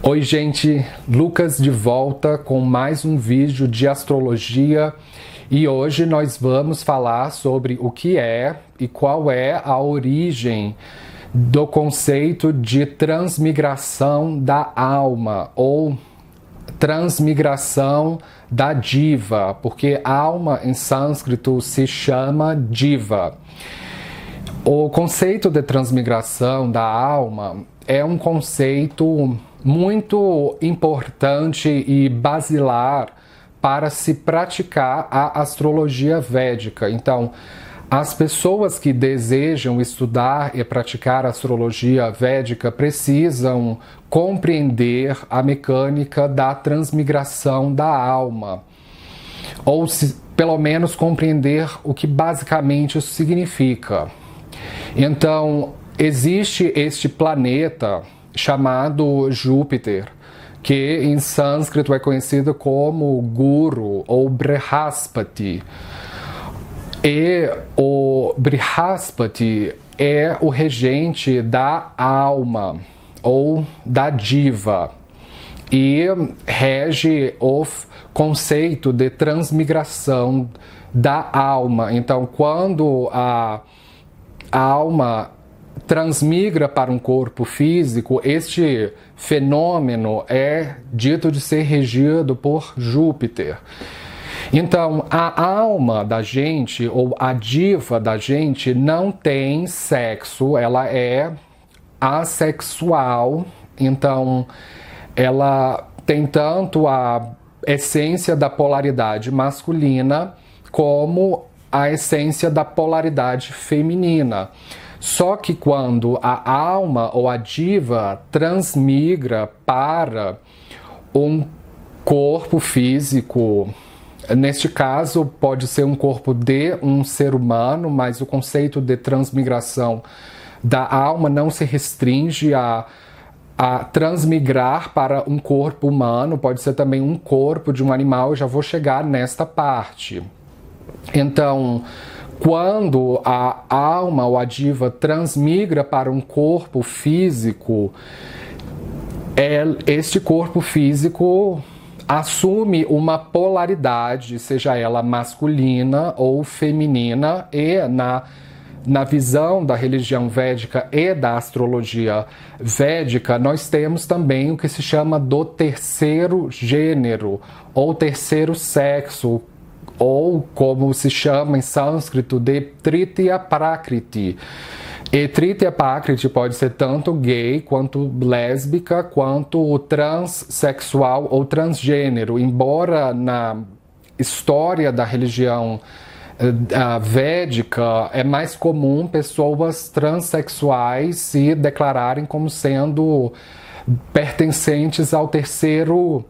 Oi gente, Lucas de volta com mais um vídeo de astrologia e hoje nós vamos falar sobre o que é e qual é a origem do conceito de transmigração da alma ou transmigração da diva, porque alma em sânscrito se chama diva. O conceito de transmigração da alma é um conceito muito importante e basilar para se praticar a astrologia védica. Então, as pessoas que desejam estudar e praticar a astrologia védica precisam compreender a mecânica da transmigração da alma, ou pelo menos compreender o que basicamente isso significa. Então, existe este planeta chamado Júpiter, que em sânscrito é conhecido como Guru ou Brihaspati. E o Brihaspati é o regente da alma ou da diva e rege o conceito de transmigração da alma. Então, quando a alma transmigra para um corpo físico, este fenômeno é dito de ser regido por Júpiter. Então, a alma da gente, ou a diva da gente, não tem sexo, ela é assexual, então ela tem tanto a essência da polaridade masculina como a essência da polaridade feminina. Só que quando a alma ou a diva transmigra para um corpo físico, neste caso pode ser um corpo de um ser humano, mas o conceito de transmigração da alma não se restringe a transmigrar para um corpo humano, pode ser também um corpo de um animal, eu já vou chegar nesta parte. Então, quando a alma ou a diva transmigra para um corpo físico, este corpo físico assume uma polaridade, seja ela masculina ou feminina, e na visão da religião védica e da astrologia védica, nós temos também o que se chama do terceiro gênero, ou terceiro sexo, ou como se chama em sânscrito de Tritiya Prakriti. E Tritiya Prakriti pode ser tanto gay, quanto lésbica, quanto transexual ou transgênero, embora na história da religião védica é mais comum pessoas transexuais se declararem como sendo pertencentes ao terceiro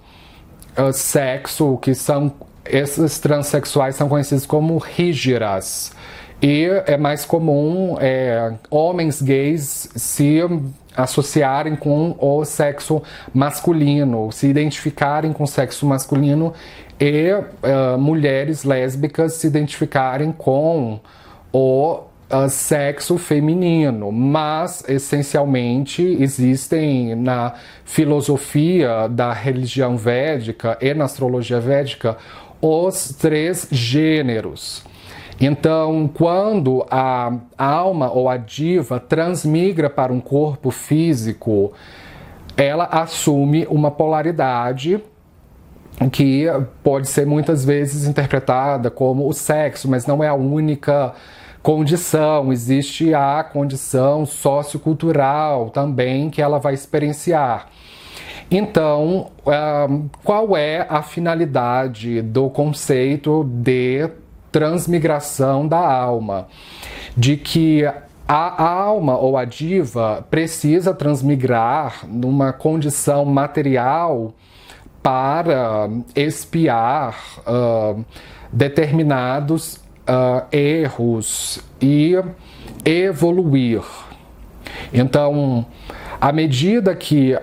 sexo, que são esses transexuais são conhecidos como rígiras. E é mais comum homens gays se associarem com o sexo masculino, se identificarem com o sexo masculino, e mulheres lésbicas se identificarem com o sexo feminino. Mas, essencialmente, existem na filosofia da religião védica e na astrologia védica os três gêneros. Então, quando a alma ou a diva transmigra para um corpo físico, ela assume uma polaridade que pode ser muitas vezes interpretada como o sexo, mas não é a única condição. Existe a condição sociocultural também que ela vai experienciar. Então, qual é a finalidade do conceito de transmigração da alma? De que a alma ou a diva precisa transmigrar numa condição material para expiar determinados erros e evoluir. Então, à medida que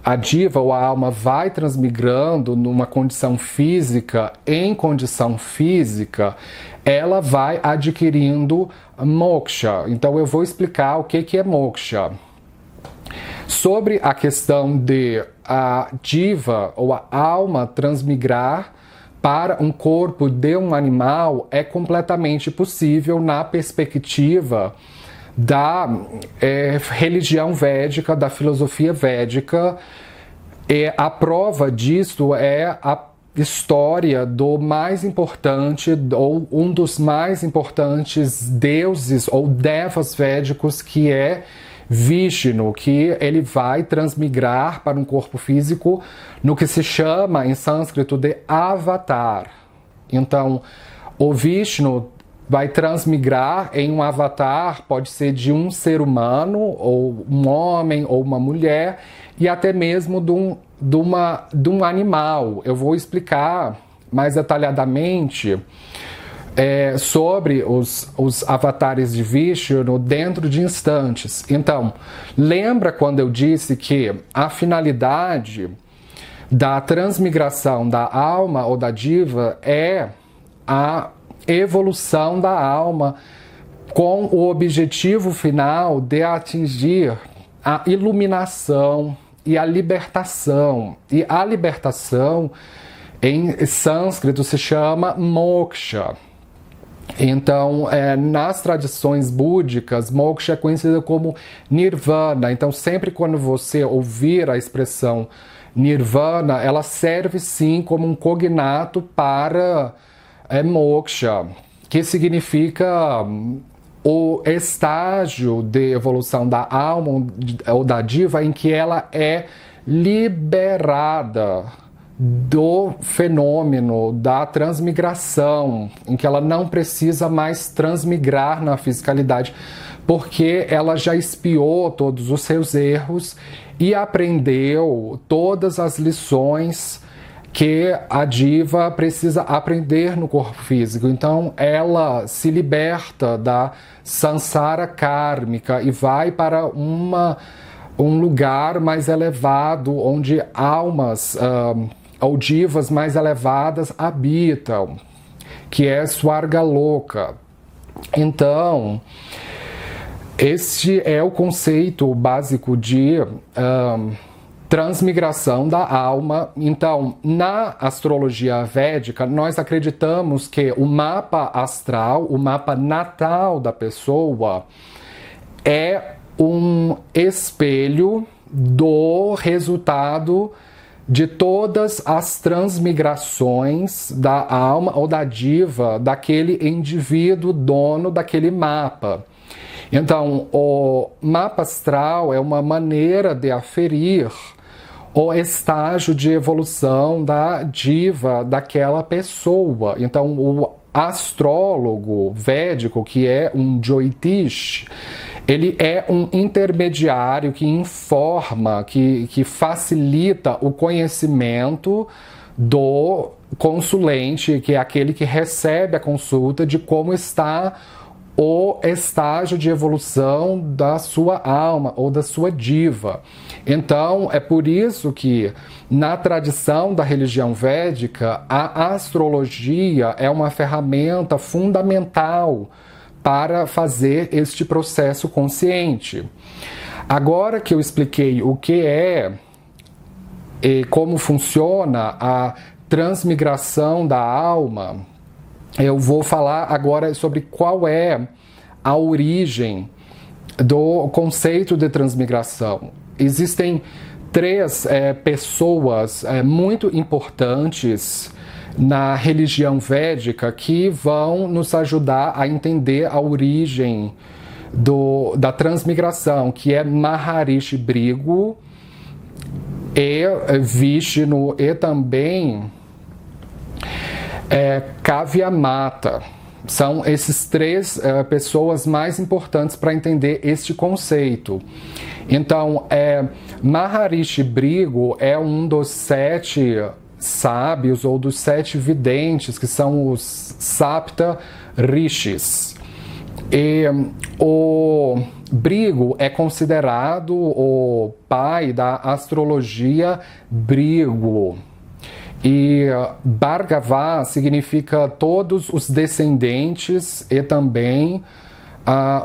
a diva ou a alma vai transmigrando numa condição física em condição física, ela vai adquirindo moksha. Então eu vou explicar o que é moksha. Sobre a questão de a diva ou a alma transmigrar para um corpo de um animal, é completamente possível na perspectiva da religião védica, da filosofia védica. E a prova disso é a história do mais importante, ou um dos mais importantes deuses ou devas védicos, que é Vishnu, que ele vai transmigrar para um corpo físico no que se chama em sânscrito de avatar. Então, o Vishnu vai transmigrar em um avatar, pode ser de um ser humano, ou um homem, ou uma mulher, e até mesmo de um animal. Eu vou explicar mais detalhadamente sobre os avatares de Vishnu dentro de instantes. Então, lembra quando eu disse que a finalidade da transmigração da alma ou da diva é a evolução da alma com o objetivo final de atingir a iluminação e a libertação. E a libertação em sânscrito se chama moksha. Então, nas tradições búdicas, moksha é conhecida como nirvana. Então, sempre quando você ouvir a expressão nirvana, ela serve sim como um cognato para moksha, que significa o estágio de evolução da alma ou da diva em que ela é liberada do fenômeno da transmigração, em que ela não precisa mais transmigrar na fisicalidade, porque ela já expiou todos os seus erros e aprendeu todas as lições que a diva precisa aprender no corpo físico. Então ela se liberta da sansara kármica e vai para um lugar mais elevado, onde almas ou divas mais elevadas habitam, que é Swargaloka. Então, este é o conceito básico de transmigração da alma. Então, na astrologia védica, nós acreditamos que o mapa astral, o mapa natal da pessoa, é um espelho do resultado de todas as transmigrações da alma ou da diva daquele indivíduo dono daquele mapa. Então, o mapa astral é uma maneira de aferir o estágio de evolução da diva daquela pessoa. Então, o astrólogo védico, que é um Jyotish, ele é um intermediário que informa, que facilita o conhecimento do consulente, que é aquele que recebe a consulta, de como está o estágio de evolução da sua alma ou da sua diva. Então, é por isso que, na tradição da religião védica, a astrologia é uma ferramenta fundamental para fazer este processo consciente. Agora que eu expliquei o que é e como funciona a transmigração da alma, eu vou falar agora sobre qual é a origem do conceito de transmigração. Existem três pessoas muito importantes na religião védica que vão nos ajudar a entender a origem da transmigração, que é Maharishi Bhrigu e Vishnu e também Kavyamata. São esses três pessoas mais importantes para entender este conceito. Então, Maharishi Bhrigu é um dos 7 sábios ou dos 7 videntes, que são os Sapta Rishis. E o Bhrigu é considerado o pai da astrologia Bhrigu. E Bhargava significa todos os descendentes e também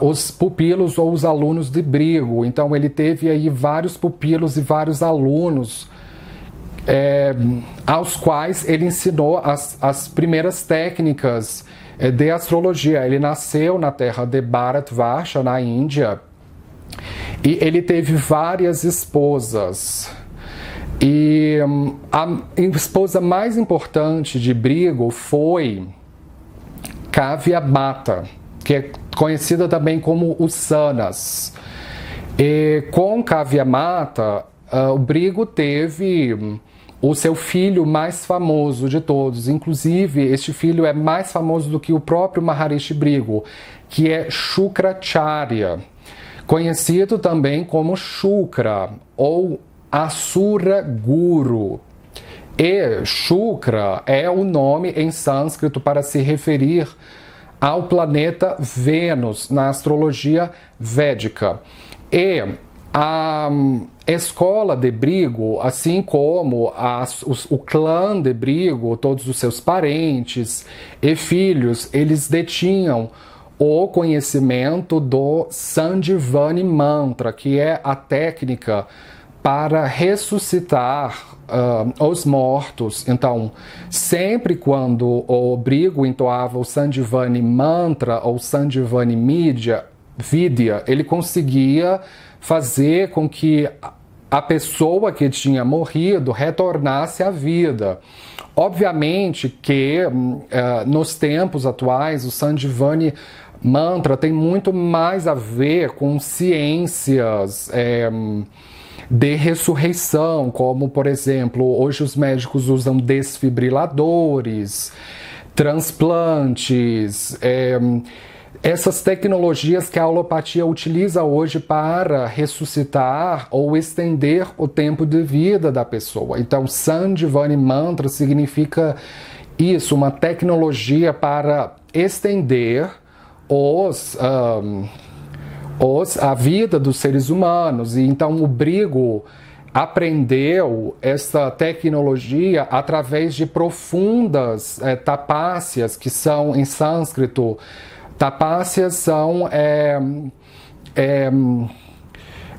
os pupilos ou os alunos de Brigo. Então ele teve aí vários pupilos e vários alunos aos quais ele ensinou as primeiras técnicas de astrologia. Ele nasceu na terra de Bharatvarsha, na Índia, e ele teve várias esposas. E a esposa mais importante de Brigo foi Kavyamata, que é conhecida também como Usanas. E com Kavyamata, o Brigo teve o seu filho mais famoso de todos. Inclusive, este filho é mais famoso do que o próprio Maharishi Brigo, que é Shukracharya, conhecido também como Shukra ou Asura Guru. E Shukra é o nome em sânscrito para se referir ao planeta Vênus na astrologia védica. E a escola de Brigo, assim como o clã de Brigo, todos os seus parentes e filhos, eles detinham o conhecimento do Sandivani Mantra, que é a técnica para ressuscitar os mortos. Então, sempre quando o Brigo entoava o Sandivani Mantra ou Sandivani Vidya, ele conseguia fazer com que a pessoa que tinha morrido retornasse à vida. Obviamente que nos tempos atuais o Sandivani Mantra tem muito mais a ver com ciências de ressurreição, como, por exemplo, hoje os médicos usam desfibriladores, transplantes, essas tecnologias que a alopatia utiliza hoje para ressuscitar ou estender o tempo de vida da pessoa. Então, Sandivani Mantra significa isso, uma tecnologia para estender a vida dos seres humanos. E então o Brigo aprendeu essa tecnologia através de profundas tapácias, que são em sânscrito. Tapácias são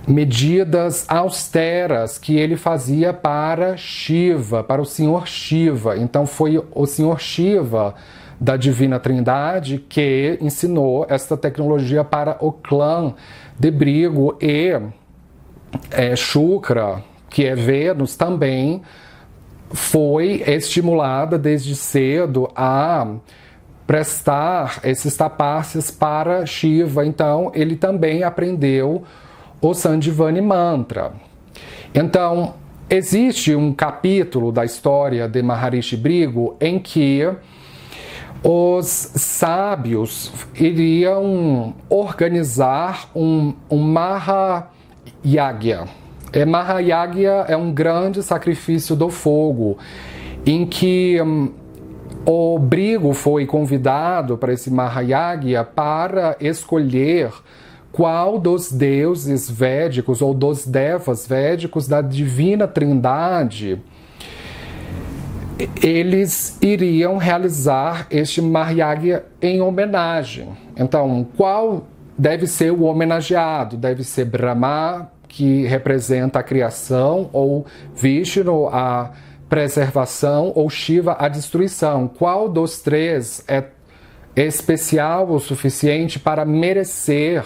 medidas austeras que ele fazia para Shiva, para o Senhor Shiva. Então foi o Senhor Shiva da Divina Trindade que ensinou esta tecnologia para o clã de Brigo. E Shukra, que é Vênus, também foi estimulada desde cedo a prestar esses tapácias para Shiva. Então ele também aprendeu o Sandivani Mantra. Então existe um capítulo da história de Maharishi Brigo em que os sábios iriam organizar um Mahayagya. Mahayagya é um grande sacrifício do fogo, em que o Brigo foi convidado para esse Mahayagya para escolher qual dos deuses védicos ou dos devas védicos da Divina Trindade eles iriam realizar este Mahayagya em homenagem. Então, qual deve ser o homenageado? Deve ser Brahma, que representa a criação, ou Vishnu, a preservação, ou Shiva, a destruição. Qual dos três é especial o suficiente para merecer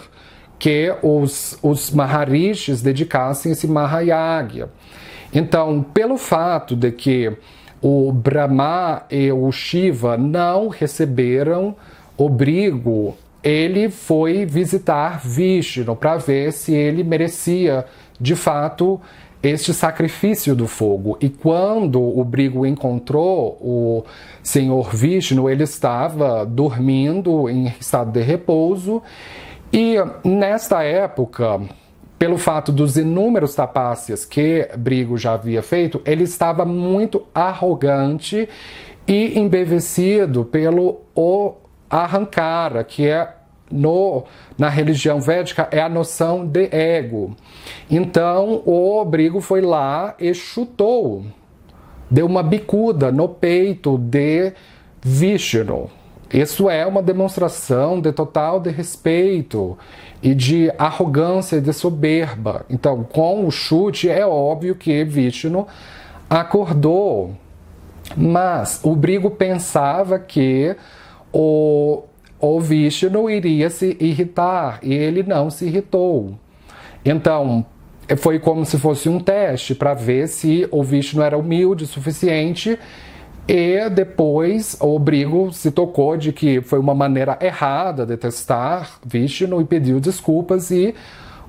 que os Maharishis dedicassem esse Mahayagya? Então, pelo fato de que o Brahma e o Shiva não receberam o Brigo, ele foi visitar Vishnu para ver se ele merecia, de fato, este sacrifício do fogo. E quando o Brigo encontrou o Senhor Vishnu, ele estava dormindo em estado de repouso. E nesta época, pelo fato dos inúmeros tapácias que Brigo já havia feito, ele estava muito arrogante e embevecido pelo Ahankara, que na religião védica é a noção de ego. Então o Brigo foi lá e chutou, deu uma bicuda no peito de Vishnu. Isso é uma demonstração de total desrespeito e de arrogância e de soberba. Então, com o chute, é óbvio que Vishnu acordou. Mas o Brigo pensava que o Vishnu iria se irritar e ele não se irritou. Então, foi como se fosse um teste para ver se o Vishnu era humilde o suficiente. E depois o Brigo se tocou de que foi uma maneira errada de testar Vishnu e pediu desculpas, e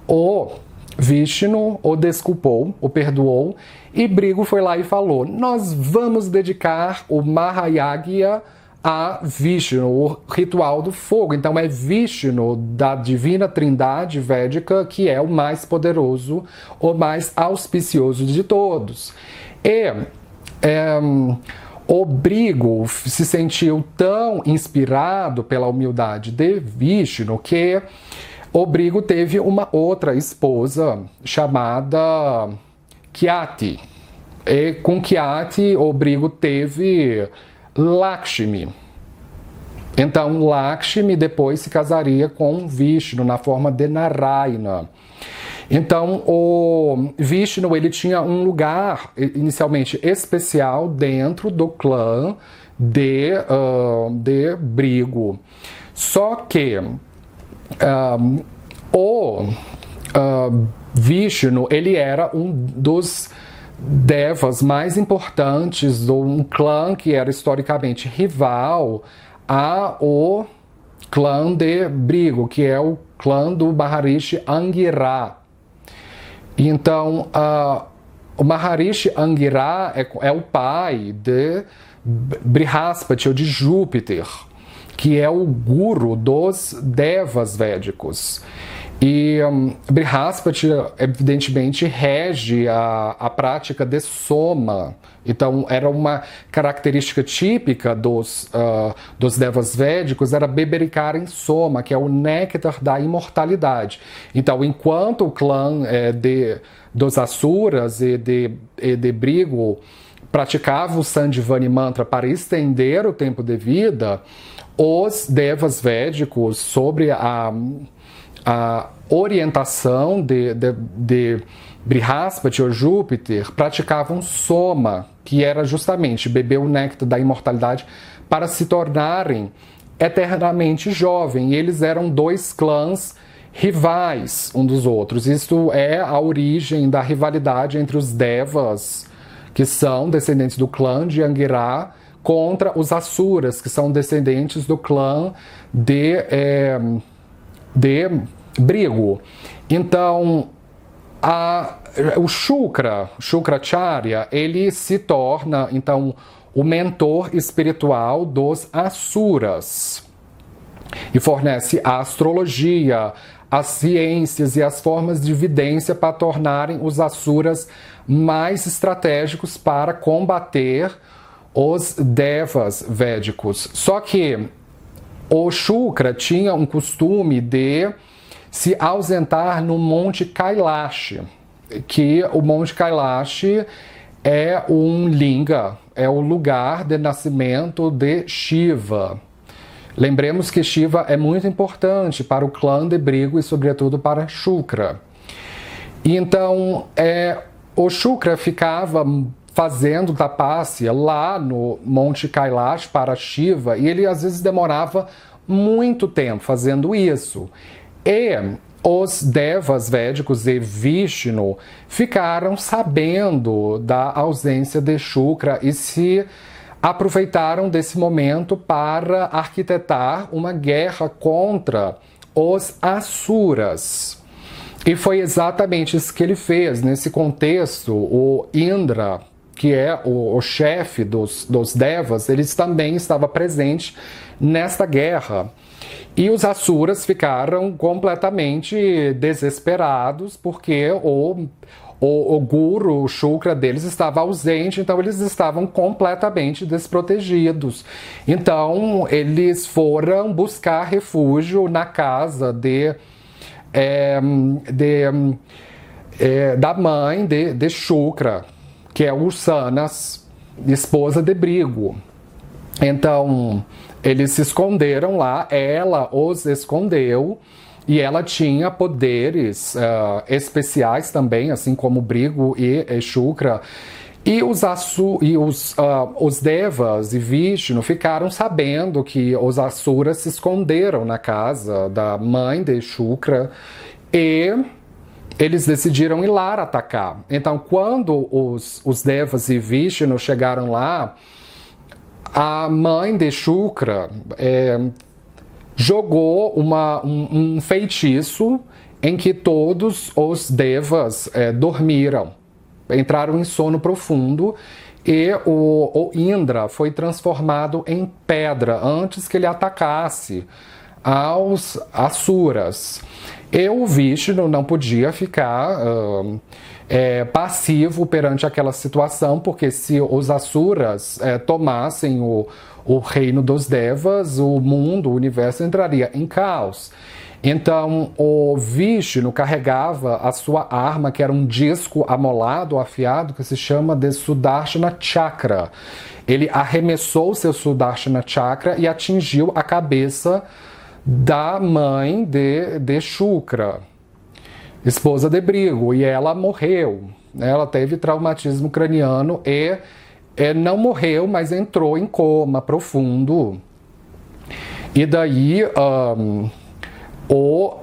o Vishnu o desculpou, o perdoou, e Brigo foi lá e falou: nós vamos dedicar o Mahayagya a Vishnu, o ritual do fogo. Então é Vishnu da divina trindade védica que é o mais poderoso, o mais auspicioso de todos. E o Brigo se sentiu tão inspirado pela humildade de Vishnu que o Brigo teve uma outra esposa chamada Kyati. E com Kyati o Brigo teve Lakshmi. Então Lakshmi depois se casaria com Vishnu na forma de Narayana. Então, o Vishnu ele tinha um lugar inicialmente especial dentro do clã de Brigo. Só que o Vishnu ele era um dos devas mais importantes de um clã que era historicamente rival ao clã de Brigo, que é o clã do Maharishi Angira. Então, o Maharishi Angira é o pai de Brihaspati, ou de Júpiter, que é o guru dos devas védicos. E Brihaspati, evidentemente, rege a prática de soma. Então, era uma característica típica dos devas védicos, era bebericar em soma, que é o néctar da imortalidade. Então, enquanto o clã dos Asuras e de Brigo praticava o Sandivani Mantra para estender o tempo de vida, os devas védicos, sobre a orientação de Brihaspati ou Júpiter, praticavam soma, que era justamente beber o néctar da imortalidade para se tornarem eternamente jovens. E eles eram dois clãs rivais um dos outros. Isto é a origem da rivalidade entre os devas, que são descendentes do clã de Angira, contra os Asuras, que são descendentes do clã de Brigo. Então, o Shukracharya, ele se torna, então, o mentor espiritual dos Asuras e fornece a astrologia, as ciências e as formas de evidência para tornarem os Asuras mais estratégicos para combater os devas védicos. Só que o Shukra tinha um costume de se ausentar no Monte Kailash, que o Monte Kailash é um linga, é o lugar de nascimento de Shiva. Lembremos que Shiva é muito importante para o clã de Brigo e, sobretudo, para Shukra. Então, o Shukra ficava fazendo tapasya lá no Monte Kailash para Shiva, e ele às vezes demorava muito tempo fazendo isso. E os devas védicos e Vishnu ficaram sabendo da ausência de Shukra e se aproveitaram desse momento para arquitetar uma guerra contra os Asuras. E foi exatamente isso que ele fez. Nesse contexto, o Indra, que é o chefe dos devas, ele também estava presente nesta guerra. E os Asuras ficaram completamente desesperados porque o guru, o Shukra deles estava ausente, então eles estavam completamente desprotegidos. Então eles foram buscar refúgio na casa da mãe de Shukra, que é Ursanas, esposa de Brigo. Então, eles se esconderam lá, ela os escondeu, e ela tinha poderes especiais também, assim como Brigu e Shukra. E os Devas e Vishnu ficaram sabendo que os Asuras se esconderam na casa da mãe de Shukra e eles decidiram ir lá atacar. Então, quando os Devas e Vishnu chegaram lá, a mãe de Shukra jogou um feitiço em que todos os Devas dormiram, entraram em sono profundo, e o Indra foi transformado em pedra antes que ele atacasse aos Asuras. E o Vishnu não podia ficar passivo perante aquela situação, porque se os Asuras tomassem o reino dos Devas, o mundo, o universo entraria em caos. Então, o Vishnu carregava a sua arma, que era um disco amolado, afiado, que se chama de Sudarshana Chakra. Ele arremessou seu Sudarshana Chakra e atingiu a cabeça da mãe de Shukra, esposa de Brigu, e ela morreu. Ela teve traumatismo craniano e não morreu, mas entrou em coma profundo. E daí o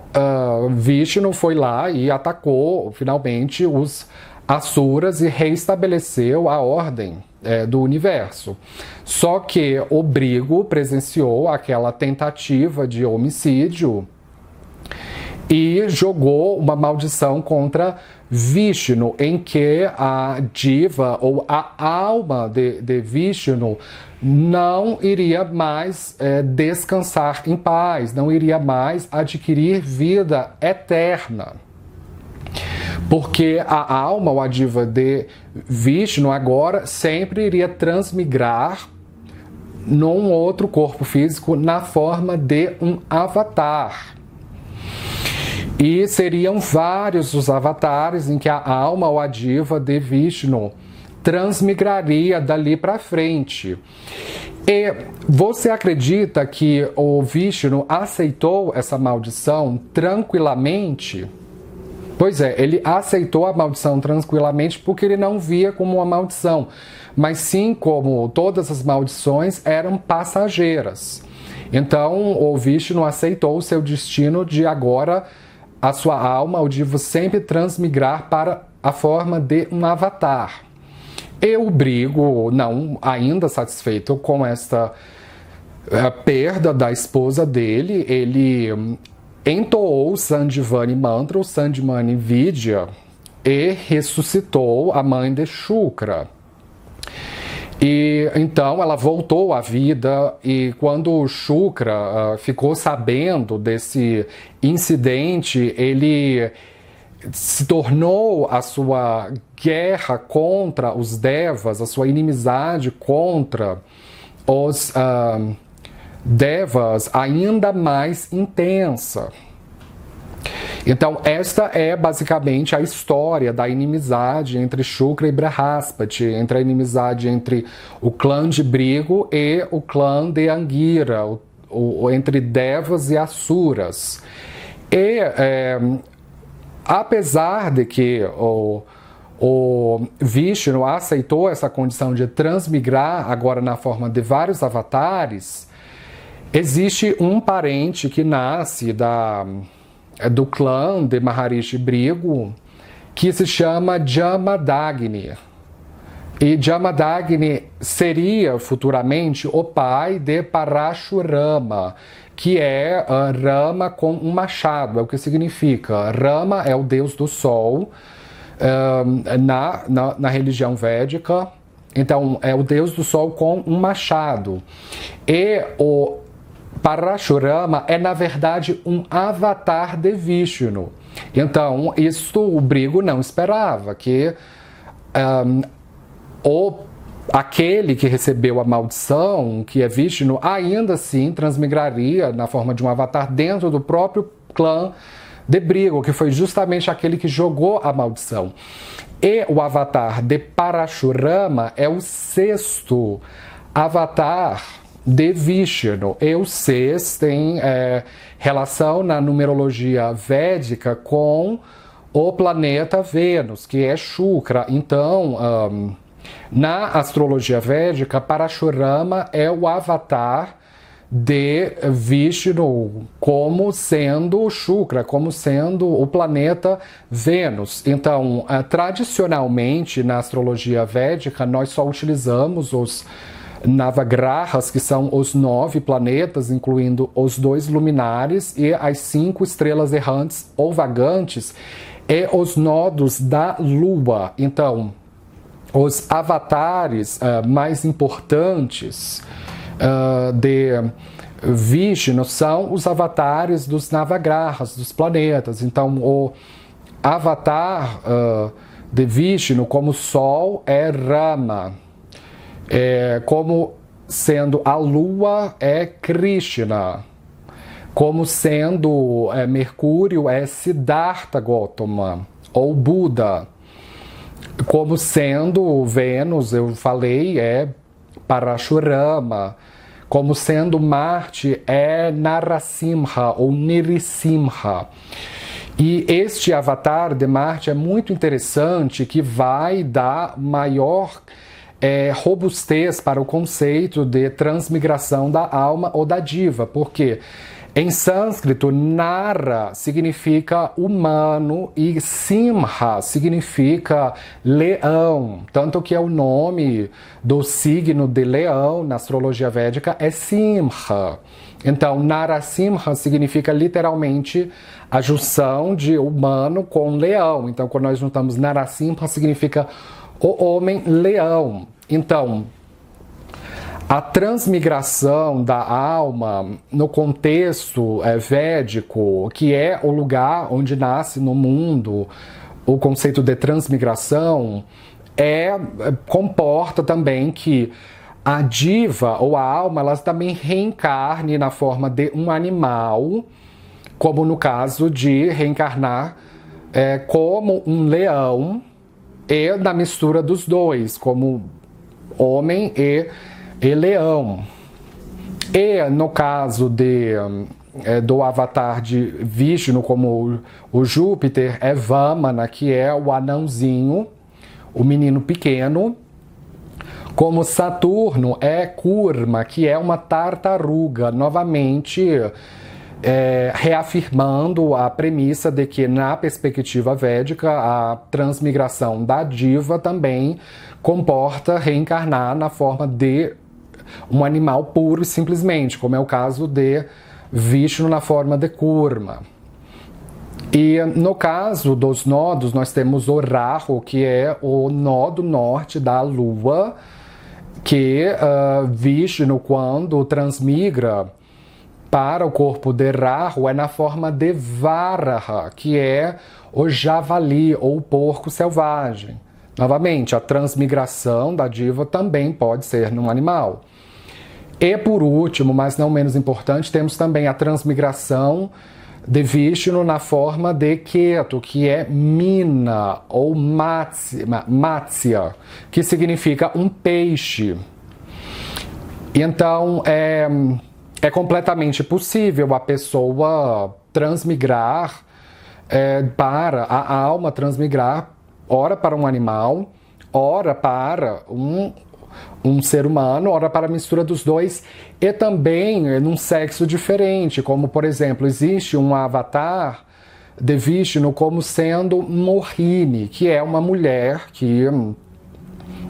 Vishnu foi lá e atacou finalmente os Asuras e reestabeleceu a ordem do universo. Só que o Brigu presenciou aquela tentativa de homicídio e jogou uma maldição contra Vishnu, em que a diva ou a alma de Vishnu não iria mais descansar em paz, não iria mais adquirir vida eterna. Porque a alma ou a diva de Vishnu agora sempre iria transmigrar num outro corpo físico na forma de um avatar. E seriam vários os avatares em que a alma ou a diva de Vishnu transmigraria dali para frente. E você acredita que o Vishnu aceitou essa maldição tranquilamente? Pois é, ele aceitou a maldição tranquilamente porque ele não via como uma maldição, mas sim como todas as maldições eram passageiras. Então o Vishnu aceitou o seu destino de agora a sua alma, o divo, sempre transmigrar para a forma de um avatar. E o Brigu, não ainda satisfeito com esta perda da esposa dele, ele entoou o Sandivani Mantra, o Sandimani Vidya, e ressuscitou a mãe de Shukra. E então ela voltou à vida, e quando Shukra ficou sabendo desse incidente, ele se tornou a sua guerra contra os Devas, a sua inimizade contra os Devas ainda mais intensa. Então, esta é basicamente a história da inimizade entre Shukra e Brahaspati, entre a inimizade entre o clã de Brigu e o clã de Angira, entre Devas e Asuras. E apesar de que o Vishnu aceitou essa condição de transmigrar agora na forma de vários avatares, existe um parente que nasce do clã de Maharishi Brigu, que se chama Jamadagni. E Jamadagni seria futuramente o pai de Parashurama, que é Rama com um machado. É o que significa. Rama é o deus do sol na religião védica. Então, é o deus do sol com um machado. E o Parashurama é, na verdade, um avatar de Vishnu. Então, isso o Brigu não esperava, que aquele que recebeu a maldição, que é Vishnu, ainda assim transmigraria na forma de um avatar dentro do próprio clã de Brigu, que foi justamente aquele que jogou a maldição. E o avatar de Parashurama é o sexto avatar de Vishnu. E o 6 tem relação na numerologia védica com o planeta Vênus, que é Shukra. Então, na astrologia védica, Parashurama é o avatar de Vishnu, como sendo Shukra, como sendo o planeta Vênus. Então, tradicionalmente, na astrologia védica, nós só utilizamos os Navagrahas, que são os 9 planetas, incluindo os 2 luminares e as 5 estrelas errantes ou vagantes, e os nodos da Lua. Então, os avatares mais importantes de Vishnu são os avatares dos Navagrahas, dos planetas. Então, o avatar de Vishnu como Sol é Rama, como sendo a Lua é Krishna, como sendo Mercúrio é Siddhartha Gautama ou Buda, como sendo Vênus, eu falei, é Parashurama, como sendo Marte é Narasimha ou Nirisimha. E este avatar de Marte é muito interessante, que vai dar maior robustez para o conceito de transmigração da alma ou da diva, porque em sânscrito, Nara significa humano e Simha significa leão. Tanto que é o nome do signo de leão na astrologia védica é Simha. Então, Narasimha significa literalmente a junção de humano com leão. Então, quando nós juntamos Narasimha, significa o homem leão. Então, a transmigração da alma no contexto védico, que é o lugar onde nasce no mundo o conceito de transmigração, comporta também que a diva ou a alma, ela também reencarne na forma de um animal, como no caso de reencarnar como um leão, e na mistura dos dois, como homem e leão. E no caso do avatar de Vishnu, como o Júpiter, é Vamana, que é o anãozinho, o menino pequeno. Como Saturno é Kurma, que é uma tartaruga, novamente reafirmando a premissa de que, na perspectiva védica, a transmigração da diva também comporta reencarnar na forma de um animal puro e simplesmente, como é o caso de Vishnu na forma de Kurma. E no caso dos nodos, nós temos o Rahu, que é o nó norte da Lua, que Vishnu, quando transmigra para o corpo de Rahu, é na forma de Varaha, que é o javali ou o porco selvagem. Novamente, a transmigração da diva também pode ser num animal. E por último, mas não menos importante, temos também a transmigração de Vishnu na forma de Ketu, que é Mina ou Matsya, que significa um peixe. Então, é completamente possível a pessoa transmigrar, para a alma transmigrar, ora para um animal, ora para um ser humano, ora para a mistura dos dois, e também num sexo diferente, como por exemplo, existe um avatar de Vishnu como sendo Mohini, que é uma mulher que...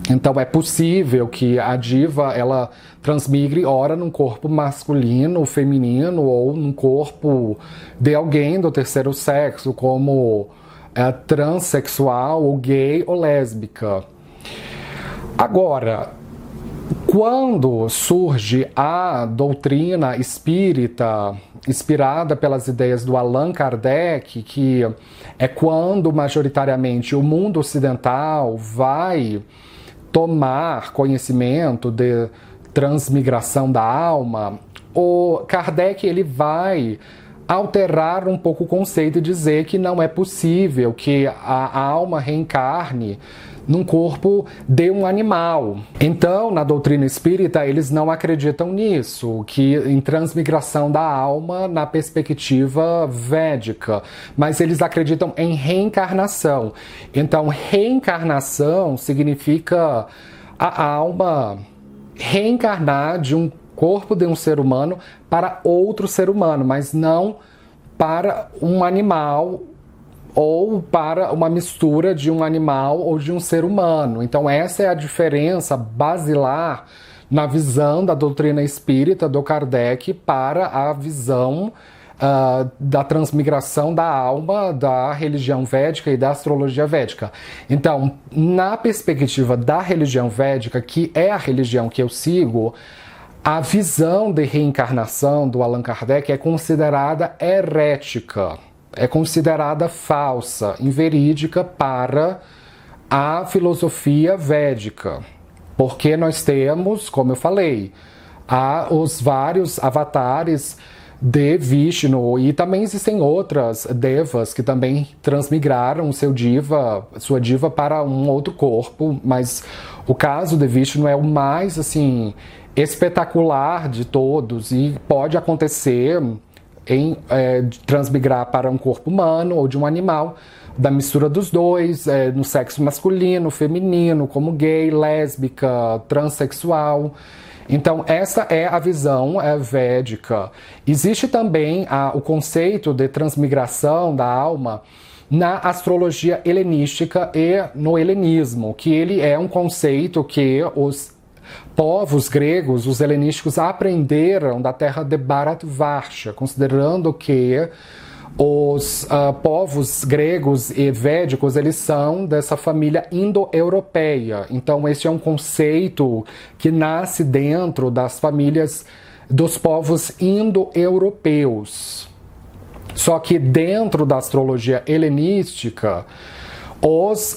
Então é possível que a diva ela transmigre ora num corpo masculino, feminino, ou num corpo de alguém do terceiro sexo, como transexual, ou gay, ou lésbica. Agora, quando surge a doutrina espírita, inspirada pelas ideias do Allan Kardec, que é quando majoritariamente o mundo ocidental vai tomar conhecimento de transmigração da alma, o Kardec ele vai alterar um pouco o conceito e dizer que não é possível que a alma reencarne num corpo de um animal. Então, na doutrina espírita, eles não acreditam nisso, que em transmigração da alma na perspectiva védica, mas eles acreditam em reencarnação. Então, reencarnação significa a alma reencarnar de um corpo de um ser humano para outro ser humano, mas não para um animal ou para uma mistura de um animal ou de um ser humano. Então essa é a diferença basilar na visão da doutrina espírita do Kardec para a visão da transmigração da alma da religião védica e da astrologia védica. Então, na perspectiva da religião védica, que é a religião que eu sigo, a visão de reencarnação do Allan Kardec é considerada herética. É considerada falsa, inverídica para a filosofia védica. Porque nós temos, como eu falei, os vários avatares de Vishnu, e também existem outras devas que também transmigraram sua diva para um outro corpo, mas o caso de Vishnu é o mais assim espetacular de todos e pode acontecer de transmigrar para um corpo humano ou de um animal, da mistura dos dois, no sexo masculino, feminino, como gay, lésbica, transexual. Então, essa é a visão védica. Existe também o conceito de transmigração da alma na astrologia helenística e no helenismo, que ele é um conceito que os povos gregos, os helenísticos, aprenderam da terra de Bharatvarsha, considerando que os povos gregos e védicos, eles são dessa família indo-europeia. Então, esse é um conceito que nasce dentro das famílias dos povos indo-europeus. Só que dentro da astrologia helenística, os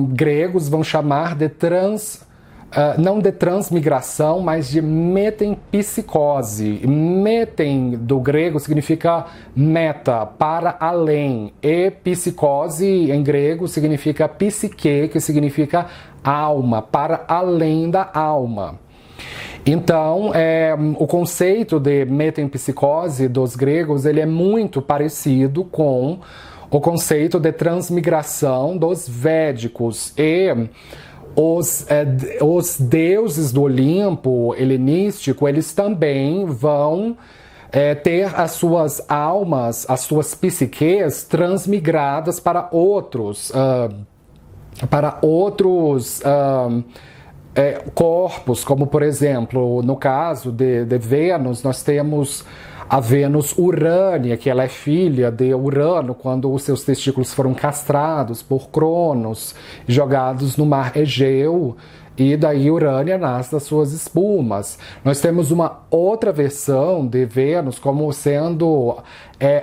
gregos vão chamar de não de transmigração, mas de metempsicose. Metem, do grego, significa meta, para além. E psicose, em grego, significa psique, que significa alma, para além da alma. Então, o conceito de metempsicose dos gregos, ele é muito parecido com o conceito de transmigração dos védicos. E os deuses do Olimpo helenístico, eles também vão ter as suas almas, as suas psiques transmigradas para outros corpos, como por exemplo, no caso de Vênus, nós temos a Vênus Urânia, que ela é filha de Urano, quando os seus testículos foram castrados por Cronos, jogados no mar Egeu, e daí Urânia nasce das suas espumas. Nós temos uma outra versão de Vênus como sendo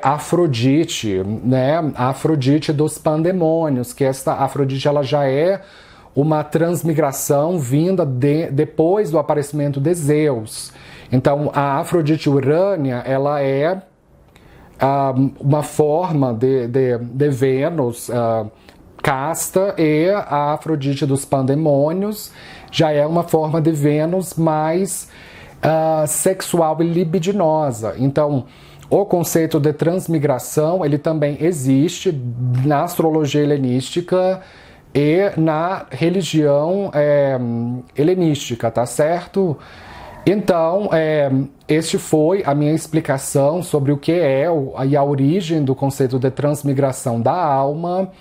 Afrodite, né? A Afrodite dos pandemônios, que esta Afrodite ela já é uma transmigração vinda depois do aparecimento de Zeus. Então, a Afrodite Urânia, ela é uma forma de Vênus casta, e a Afrodite dos pandemônios já é uma forma de Vênus mais sexual e libidinosa. Então, o conceito de transmigração, ele também existe na astrologia helenística e na religião helenística, tá certo? Então, este foi a minha explicação sobre o que é e a origem do conceito de transmigração da alma.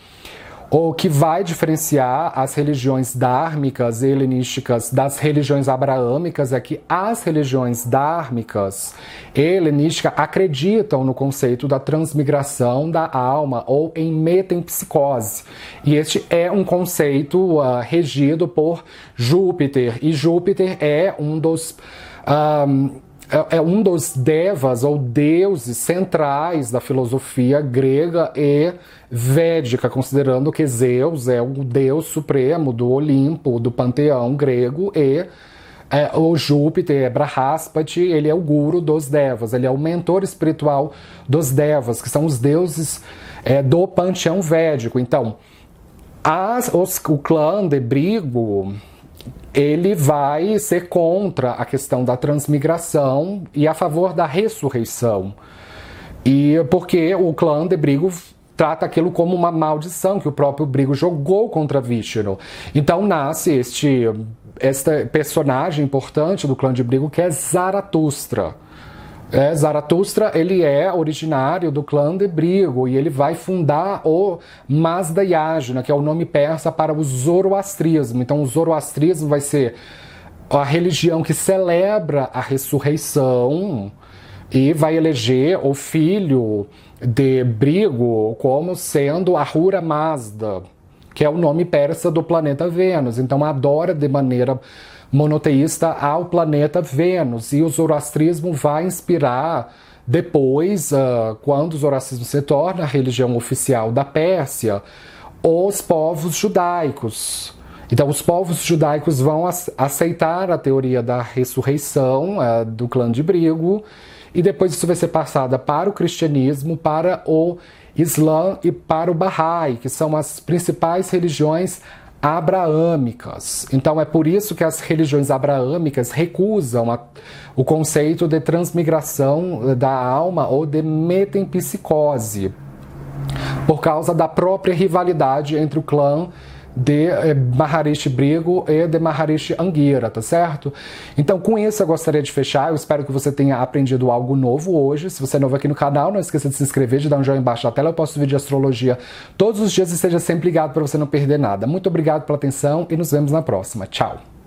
O que vai diferenciar as religiões dármicas e helenísticas das religiões abraâmicas é que as religiões dármicas e helenísticas acreditam no conceito da transmigração da alma ou em metempsicose. E este é um conceito regido por Júpiter. E Júpiter é um dos devas ou deuses centrais da filosofia grega e védica, considerando que Zeus é o deus supremo do Olimpo, do panteão grego, e O Júpiter, Brahaspati, ele é o guru dos devas, ele é o mentor espiritual dos devas, que são os deuses do panteão védico. Então, o clã de Brigo, ele vai ser contra a questão da transmigração e a favor da ressurreição. E porque o clã de Brigo trata aquilo como uma maldição que o próprio Brigo jogou contra Vishnu. Então nasce este personagem importante do clã de Brigo, que é Zaratustra. Zaratustra, ele é originário do clã de Brigo e ele vai fundar o Mazda Yajna, que é o nome persa para o zoroastrismo. Então o zoroastrismo vai ser a religião que celebra a ressurreição e vai eleger o filho de Brigo como sendo Ahura Mazda, que é o nome persa do planeta Vênus. Então adora de maneira monoteísta ao planeta Vênus. E o zoroastrismo vai inspirar depois, quando o zoroastrismo se torna a religião oficial da Pérsia, os povos judaicos. Então os povos judaicos vão aceitar a teoria da ressurreição do clã de Brigo, e depois isso vai ser passada para o cristianismo, para o Islã e para o Bahá'í, que são as principais religiões abraâmicas. Então é por isso que as religiões abraâmicas recusam o conceito de transmigração da alma ou de metempsicose, por causa da própria rivalidade entre o clã de Maharishi Brigo e de Maharishi Angira, tá certo? Então, com isso eu gostaria de fechar. Eu espero que você tenha aprendido algo novo hoje. Se você é novo aqui no canal, não esqueça de se inscrever, de dar um joinha embaixo da tela. Eu posto vídeo de astrologia todos os dias e seja sempre ligado para você não perder nada. Muito obrigado pela atenção e nos vemos na próxima. Tchau!